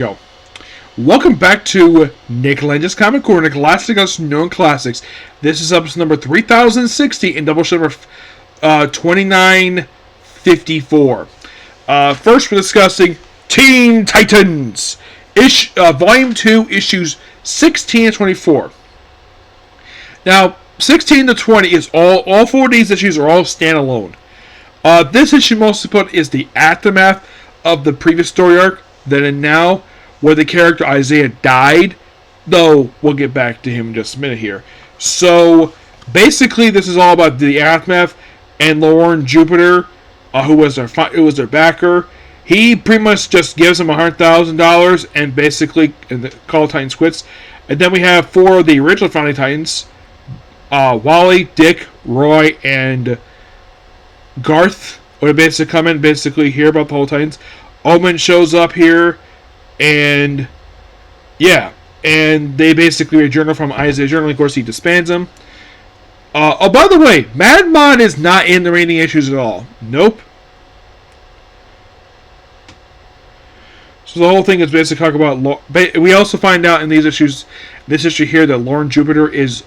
Go. Welcome back to Nick Lenz's Comic Corner, Classic Us Known Classics. This is episode number 3060 and Doubleshot number 2954. First, we're discussing Teen Titans, Volume 2, Issues 16 and 24. Now, 16 to 20 is all four of these issues are all standalone. This issue mostly put is the aftermath of the previous story arc, then and now, where the character Isaiah died, though we'll get back to him in just a minute here. So, basically, this is all about the aftermath, and Lauren Jupiter, who was their backer, he pretty much just gives them $100,000 and basically call Titans quits. And then we have four of the original founding Titans, Wally, Dick, Roy, and Garth, would basically come in, basically hear about the whole Titans. Omen shows up here, and yeah, and they basically read a journal from Isaiah's journal. Of course, he disbands them. Oh, by the way, Madmon is not in the remaining issues at all. Nope. So the whole thing is basically talking about. We also find out in these issues, this issue here, that Lauren Jupiter is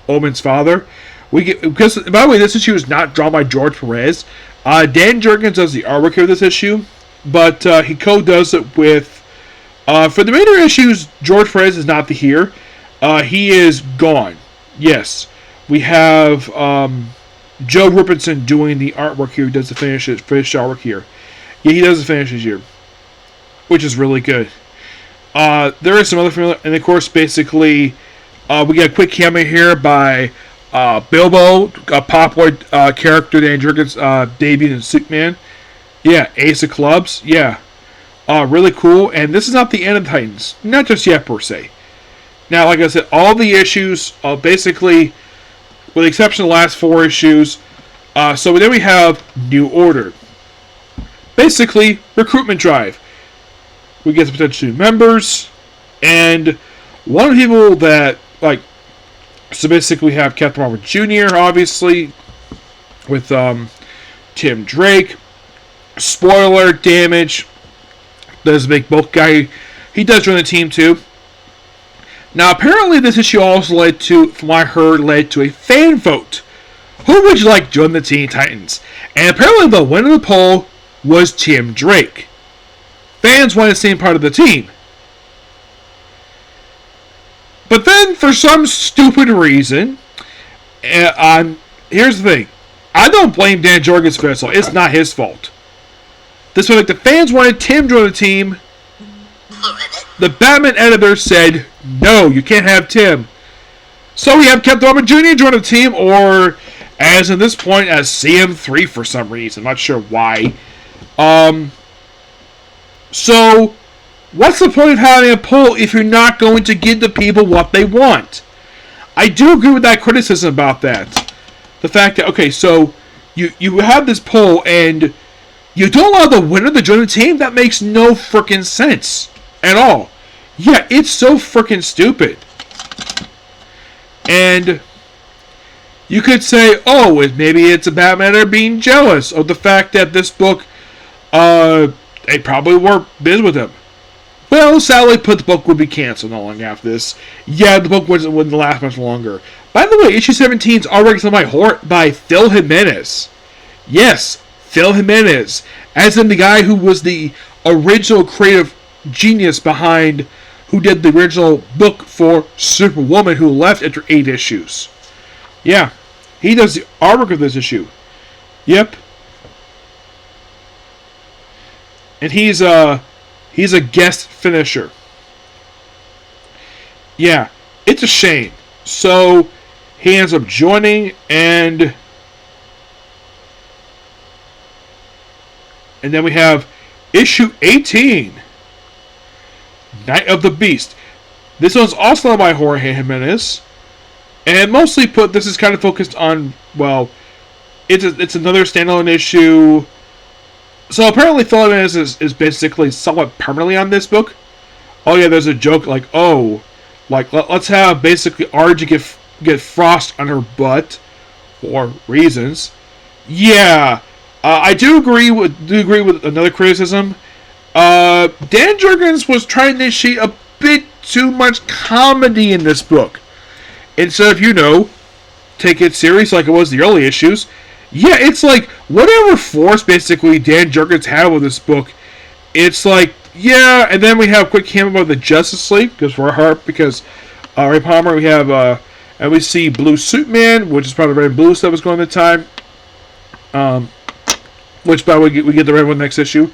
Omen's father. Because by the way, this issue is not drawn by George Perez. Dan Jurgens does the artwork here of this issue, but he co-does it with. For the later issues, George Perez is not here. He is gone. Yes. We have Joe Ripperson doing the artwork here. He does the finished artwork here. Yeah, he does the finishes here, which is really good. There is some other familiar, and of course, basically, we got a quick cameo here by Bilbo, a popular character that Jurgens debuted in Superman. Yeah, Ace of Clubs. Yeah. Really cool, and this is not the end of Titans. Not just yet, per se. Now, like I said, all the issues, basically, with the exception of the last four issues, so then we have New Order. Basically, recruitment drive. We get some potential new members, and one of the people that, so basically we have Captain Marvel Jr., obviously, with Tim Drake. Spoiler, Damage. Does a big bulk guy. He does join the team too. Now, apparently, this issue also led to, from what I heard, led to a fan vote. Who would you like to join the Teen Titans? And apparently, the winner of the poll was Tim Drake. Fans wanted to see him part of the team. But then, for some stupid reason, here's the thing. I don't blame Dan Jurgens for this. It's not his fault. This way, the fans wanted Tim to join the team. The Batman editor said, no, you can't have Tim. So we have Captain Marvel Jr. join the team, or, as in this point, as CM3 for some reason. I'm not sure why. So, what's the point of having a poll if you're not going to give the people what they want? I do agree with that criticism about that. The fact that, okay, so you have this poll, and you don't allow the winner to join the team? That makes no freaking sense at all. Yeah, it's so freaking stupid. And you could say, oh, maybe it's a Batman editor being jealous of the fact that this book, they probably weren't busy with him. Well, sadly, the book would be canceled not long after this. Yeah, the book wouldn't last much longer. By the way, issue 17 is already done by Phil Jimenez. Yes, Phil Jimenez, as in the guy who was the original creative genius behind, who did the original book for Superwoman, who left after 8 issues. Yeah, he does the artwork of this issue. Yep. And he's a guest finisher. Yeah, it's a shame. So, he ends up joining, and then we have issue 18, Night of the Beast. This one's also by Jorge Jimenez, and mostly this is kind of focused on, well, it's another standalone issue. So apparently Phil Jimenez is basically somewhat permanently on this book. Oh yeah, there's a joke let's have basically Arj get frost on her butt for reasons. Yeah. I do agree with another criticism. Dan Jurgens was trying to initiate a bit too much comedy in this book. Instead of, take it serious like it was the early issues. Yeah, it's like, whatever force basically Dan Jurgens had with this book, it's like, yeah, and then we have a quick cameo about the Justice League, because we're hard, because Ray Palmer, we have, and we see Blue Suit Man, which is probably the red and blue stuff was going at the time. Which, by the way, we get the red one next issue.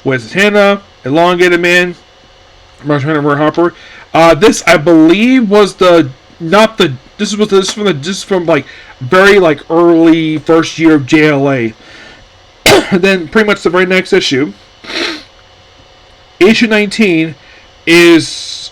With Hannah, Elongated Man, Marshall Hannah, Hopper. This, I believe, was this is from like very like early first year of JLA. Then pretty much the very next issue. Issue 19 is,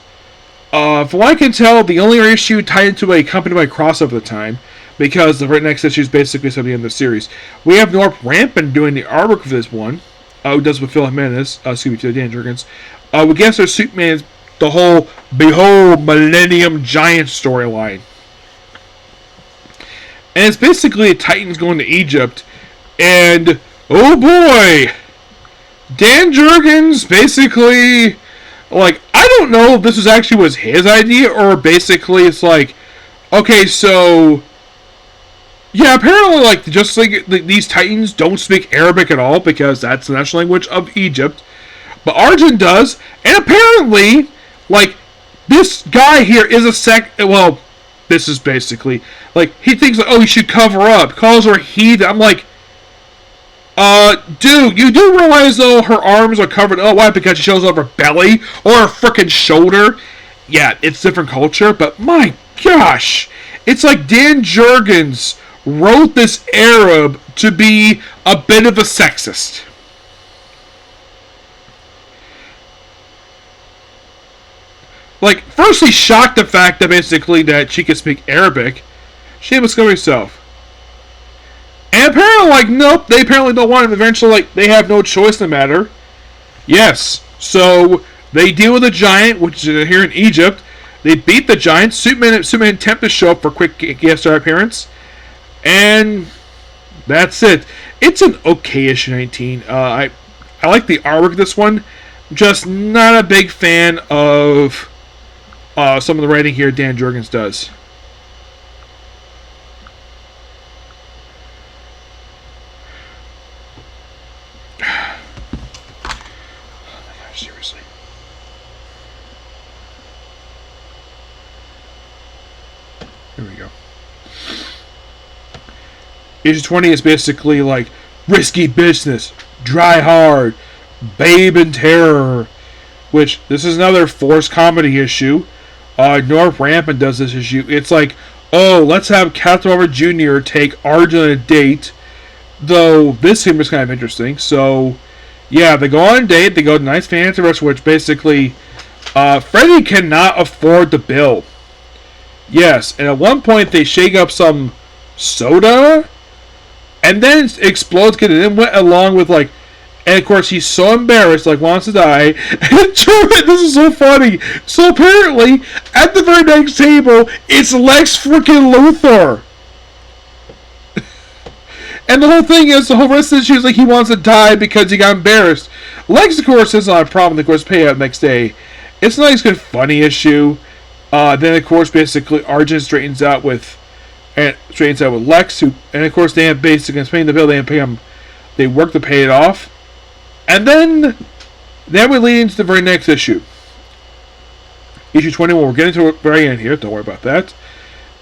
from what I can tell, the only issue tied into a company-wide crossover at the time, because the very next issue is basically something in the series. We have North Rampant doing the artwork for this one, who does with Phil Jimenez, to Dan Jurgens. We guess their Superman is the whole Behold Millennium Giant storyline. And it's basically the Titans going to Egypt, and oh boy! Dan Jurgens basically, like, I don't know if this was his idea, or basically it's like, okay, so, yeah, apparently, like, just like these Titans don't speak Arabic at all, because that's the national language of Egypt, but Arjun does, and apparently, like, this guy here is this is basically, like, he thinks, like, oh, he should cover up, calls her heathen. I'm like, dude, you do realize, though, her arms are covered. Oh, why? Because she shows off her belly or her frickin' shoulder. Yeah, it's different culture, but my gosh. It's like Dan Jurgens wrote this Arab to be a bit of a sexist. Like, first he shocked the fact that basically that she could speak Arabic. She didn't discover herself. And apparently, like, nope, they apparently don't want him. Eventually, like, they have no choice in the matter. Yes, so they deal with the giant, which is here in Egypt. They beat the giant. Superman attempt to show up for a quick guest star appearance. And that's it. It's an okay issue 19. I like the artwork of this one. Just not a big fan of some of the writing here Dan Jurgens does. Seriously. Here we go. Issue 20 is basically like risky business, dry hard, babe and terror, which this is another forced comedy issue. North Rampant does this issue. It's like, oh, let's have Captain Marvel Jr. take Arjun on a date, though this scene was kind of interesting. So yeah, they go on a date, they go to a nice fancy restaurant, which basically, Freddy cannot afford the bill. Yes, and at one point they shake up some soda, and then it explodes, and then went along with, like, and of course he's so embarrassed, like, wants to die, and this is so funny, so apparently, at the very next table, it's Lex freaking Luthor. And the whole thing is, the whole rest of the issue is like he wants to die because he got embarrassed. Lex, of course, is not a problem. Of course, payout next day. It's a nice, good, funny issue. Then, of course, basically, Arjun straightens out with Lex, and of course, they have basically paying the bill. They have pay him. They work to pay it off, and then we lead into the very next issue. Issue 21. We're getting to the very end here. Don't worry about that.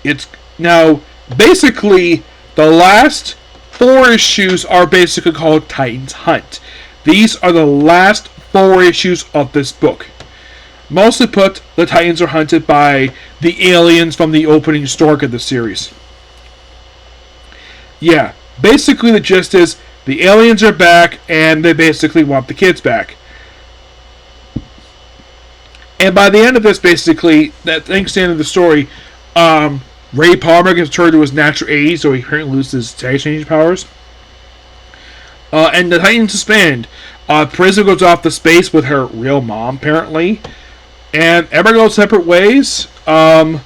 It's now basically the last 4 issues are basically called Titans Hunt. These are the last 4 issues of this book. Mostly put, the Titans are hunted by the aliens from the opening story of the series. Yeah, basically the gist is, the aliens are back, and they basically want the kids back. And by the end of this, basically, thanks to the end of the story, Ray Palmer gets returned to his natural age, so he apparently loses his tag changing powers. And the Titans disband. Prism goes off to space with her real mom, apparently. And everybody goes separate ways. A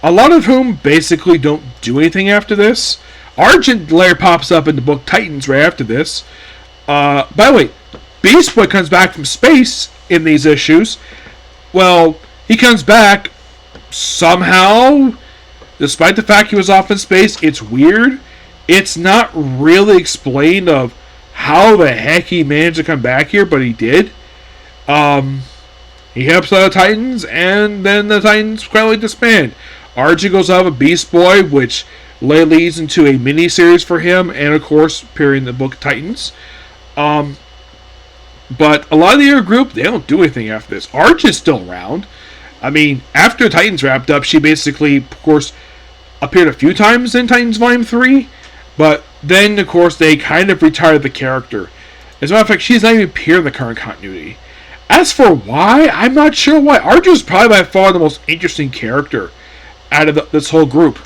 lot of whom basically don't do anything after this. Argent later pops up in the book Titans right after this. By the way, Beast Boy comes back from space in these issues. Well, he comes back somehow, despite the fact he was off in space. It's weird. It's not really explained of how the heck he managed to come back here, but he did. He helps the Titans, and then the Titans quietly disband. Archie goes out with Beast Boy, which leads into a mini-series for him, and of course, appearing in the book Titans. But a lot of the other group, they don't do anything after this. Archie's still around. I mean, after Titans wrapped up, she basically, of course, appeared a few times in Titans Volume 3, but then, of course, they kind of retired the character. As a matter of fact, she's not even appeared in the current continuity. As for why, I'm not sure why. Archer's probably by far the most interesting character out of this whole group.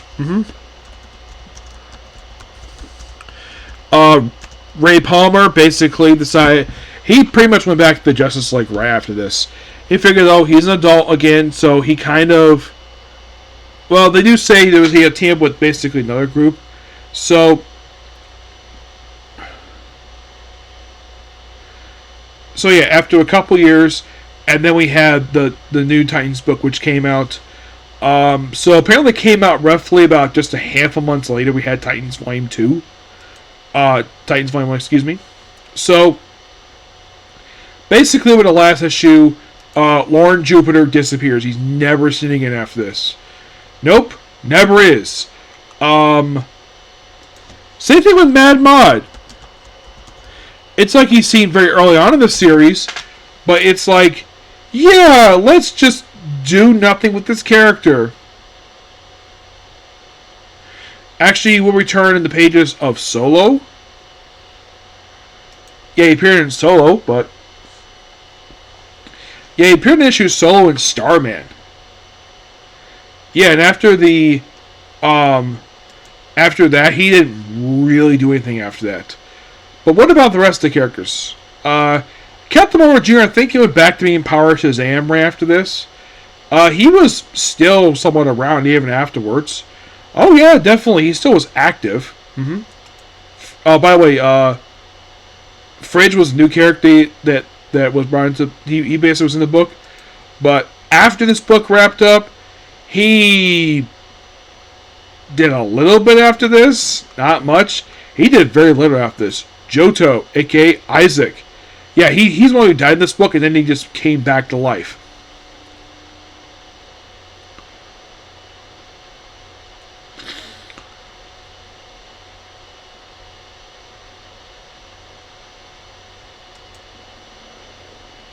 Ray Palmer basically decided, he pretty much went back to the Justice League right after this. He figured, oh, he's an adult again, so he kind of, well, they do say there was, he had teamed up with basically another group. So yeah, after a couple years, and then we had the new Titans book, which came out. So apparently it came out roughly about just a half a month later. We had Titans Volume 2. Titans Volume 1, excuse me. So, basically with the last issue, Lauren Jupiter disappears. He's never seen again after this. Nope, never is. Same thing with Mad Mod. It's like he's seen very early on in the series, but it's like, yeah, let's just do nothing with this character. Actually, he will return in the pages of Solo. Yeah, he appeared in Solo, but yeah, he appeared in issues Solo and Starman. Yeah, and after that, he didn't really do anything after that. But what about the rest of the characters? Captain Marvel Jr., I think he went back to being Power Shazam right after this. He was still somewhat around even afterwards. Oh yeah, definitely. He still was active. Oh, by the way, Fridge was a new character that was brought into. He basically was in the book, but after this book wrapped up, he did a little bit after this. Not much. He did very little after this. Johto, aka Isaac. Yeah, he's the one who died in this book, and then he just came back to life.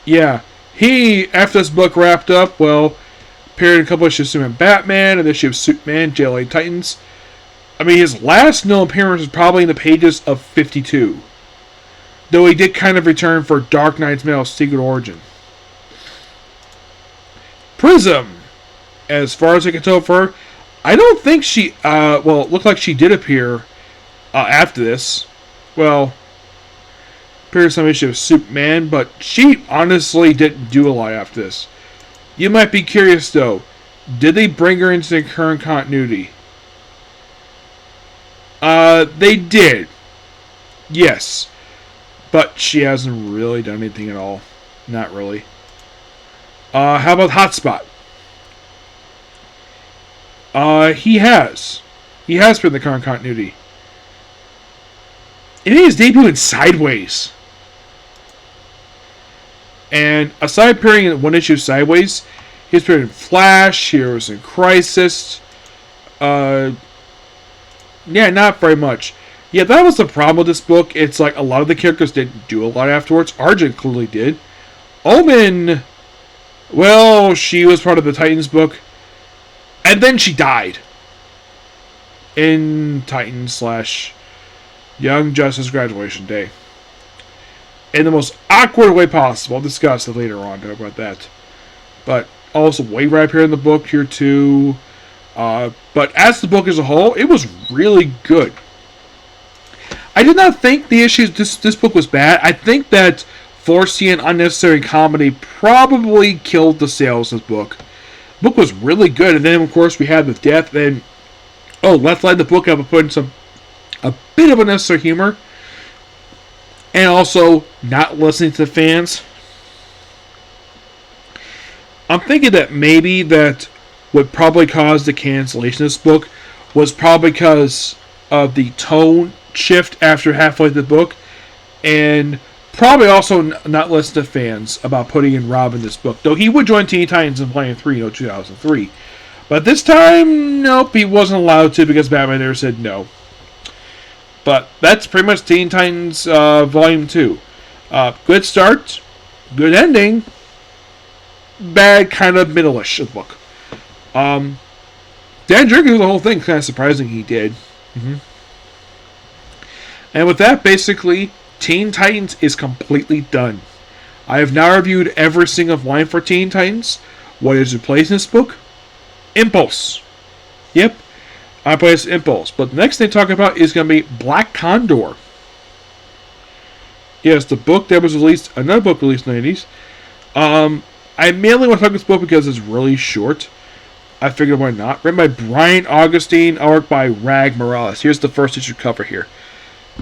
Yeah, he, after this book wrapped up, well, appeared in a couple of issues of Superman Batman, and issue of Superman, JLA Titans. I mean, his last known appearance was probably in the pages of 52. Though he did kind of return for Dark Knight's Metal Secret Origin. Prism, as far as I can tell for her, I don't think she, well, it looked like she did appear after this. Well, appeared in some issue of Superman, but she honestly didn't do a lot after this. You might be curious though, did they bring her into the current continuity? They did. Yes. But she hasn't really done anything at all. Not really. How about Hotspot? He has. He has been in the current continuity. It made his debut in Sideways. And aside appearing in one issue of Sideways, he's appeared in Flash, Heroes in Crisis. Yeah, not very much. Yeah, that was the problem with this book. It's like a lot of the characters didn't do a lot afterwards. Argent clearly did. Omen, well, she was part of the Titans book. And then she died. In Titans / Young Justice graduation day. In the most awkward way possible. I'll discuss it later on, talk about that. But also way right here in the book here too. But as the book as a whole, it was really good. I did not think the issues this book was bad. I think that forcing an unnecessary comedy probably killed the sales of this book. The book was really good, and then of course we had the death. And let's light the book up and put in a bit of unnecessary humor. and also not listening to the fans. I'm thinking that maybe that what probably caused the cancellation of this book was probably because of the tone shift after halfway through the book, and probably also not listening to fans about putting in Rob in this book. Though he would join Teen Titans in Volume 3 in 2003. But this time, nope, he wasn't allowed to because Batman never said no. But that's pretty much Teen Titans Volume 2. Good start, good ending, bad kind of middle-ish of the book. Dan Jurgens through the whole thing, kind of surprising he did. And with that, basically, Teen Titans is completely done. I have now reviewed every single line for Teen Titans. What is replacing this book? Impulse. Yep, I replaced Impulse. But the next thing to talk about is going to be Black Condor. Yes, the book that was released, another book released in the 90s. I mainly want to talk about this book because it's really short. I figured why not. Written by Brian Augustine, art by Rag Morales. Here's the first issue cover here.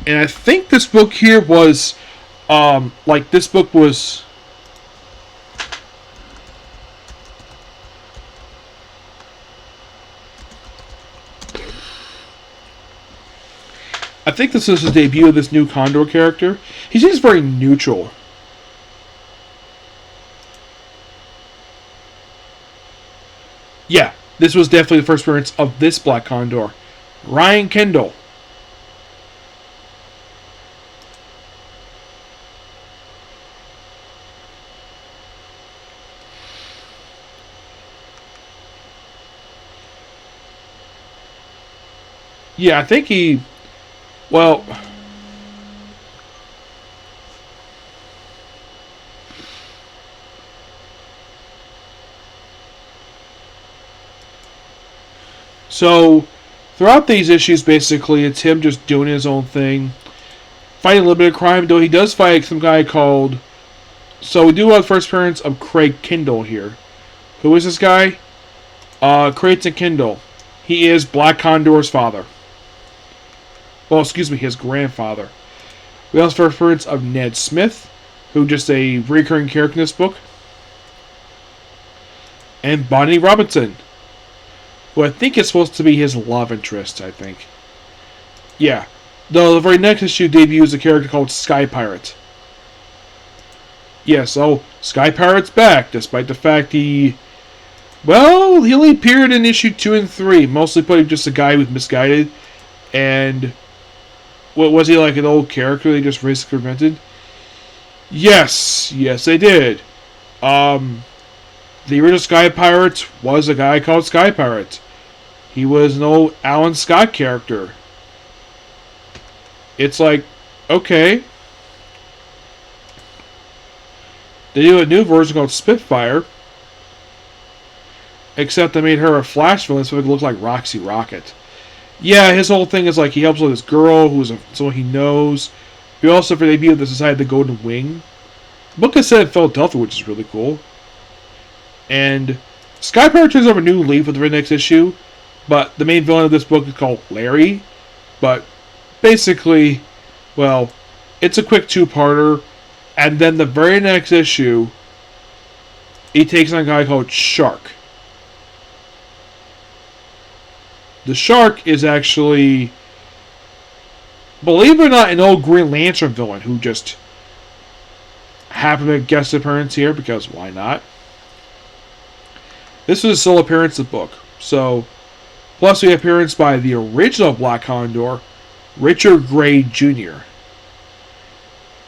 And I think this book here was, this book was... I think this is the debut of this new Condor character. He seems very neutral. Yeah, this was definitely the first appearance of this Black Condor. Ryan Kendall. Yeah, I think he... Well... So, throughout these issues, basically, it's him just doing his own thing. Fighting a little bit of crime, though he does fight some guy called... So, we do have the first appearance of Craig Kindle here. Who is this guy? Creighton Kindle. He is Black Condor's father. Well, excuse me, his grandfather. We also have the first appearance of Ned Smith, who just a recurring character in this book. And Bonnie Robinson, who I think is supposed to be his love interest, I think. Yeah. Though the very next issue debuts a character called Sky Pirate. Yes, Sky Pirate's back, despite the fact he... Well, he only appeared in issue 2 and 3, mostly putting just a guy who's misguided, and... What was he, like an old character they just risk prevented? Yes, they did. The original Sky Pirate was a guy called Sky Pirate. He was an old Alan Scott character. It's like, okay. They do a new version called Spitfire. Except they made her a Flash villain so it looked like Roxy Rocket. Yeah, his whole thing is like he helps with this girl who's someone he knows. He also for the debut of the Society of the Golden Wing. The book is set in Philadelphia, which is really cool. And Sky Pirate turns over a new leaf with the very next issue. But the main villain of this book is called Larry. But basically, well, it's a quick two-parter. And then the very next issue, he takes on a guy called Shark. The Shark is actually, believe it or not, an old Green Lantern villain who just happened to guest appearance here because why not? This was a solo appearance of the book. So, plus the appearance by the original Black Condor, Richard Gray Jr.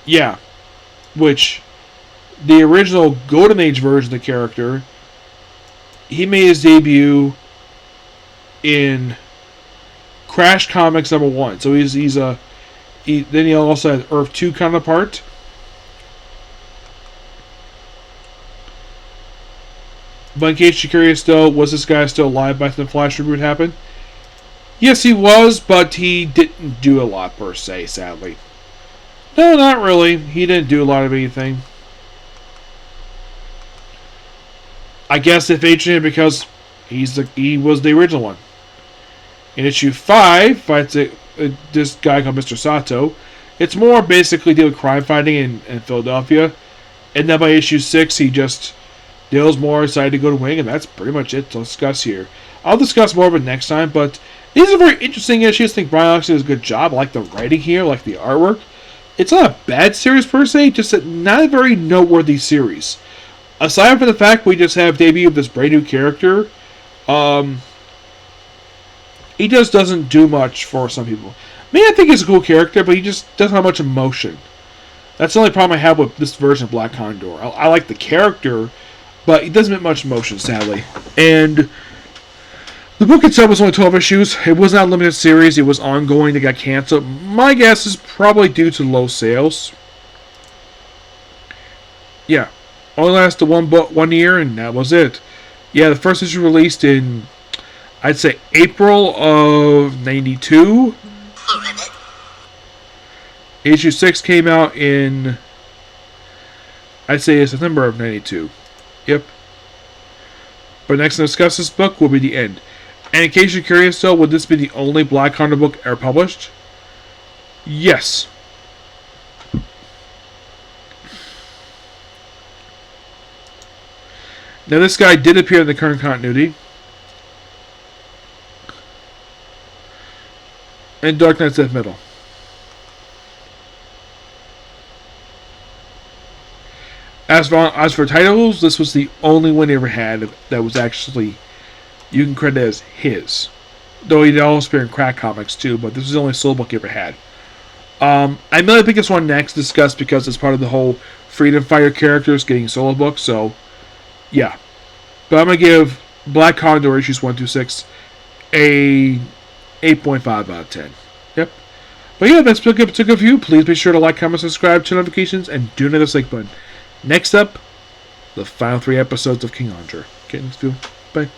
Yeah, which the original Golden Age version of the character, he made his debut in Crash Comics #1. So then he also had Earth 2 counterpart. But in case you're curious though, was this guy still alive by the time Flash reboot happened? Yes, he was, but he didn't do a lot per se, sadly. No, not really. He didn't do a lot of anything. I guess if Adrian because he was the original one. In issue 5, fights this guy called Mr. Sato. It's more basically deal with crime fighting in Philadelphia. And then by issue 6, he just deals more, decided to go to Wing, and that's pretty much it to discuss here. I'll discuss more of it next time, but these are very interesting issues. I think Brian Oxley does a good job. I like the writing here, I like the artwork. It's not a bad series per se, just not a very noteworthy series. Aside from the fact we just have debut of this brand new character, he just doesn't do much for some people. I think he's a cool character, but he just doesn't have much emotion. That's the only problem I have with this version of Black Condor. I like the character, but he doesn't make much emotion, sadly. And the book itself was only 12 issues. It was not a limited series. It was ongoing. It got canceled. My guess is probably due to low sales. Yeah. Only lasted one year, and that was it. Yeah, the first issue released in, I'd say, April of 92. Issue 6 came out in, I'd say, September of 92. Yep. But next to discuss this book will be the end. And in case you're curious, though, would this be the only Black Condor book ever published? Yes. Now, this guy did appear in the current continuity. And Dark Knight's Death Metal. As for titles, this was the only one he ever had that was actually, you can credit as his. Though he did also appear in Crack Comics too, but this was the only solo book he ever had. I'm going to pick this one next to discuss because it's part of the whole Freedom Fighter characters getting solo books, so yeah. But I'm going to give Black Condor issues 1 through 6 a 8.5 out of 10. Yep. But yeah, that's been a good review. Please be sure to like, comment, subscribe, turn notifications, and do another like button. Next up, the final 3 episodes of King Andre. Get into the video. Bye.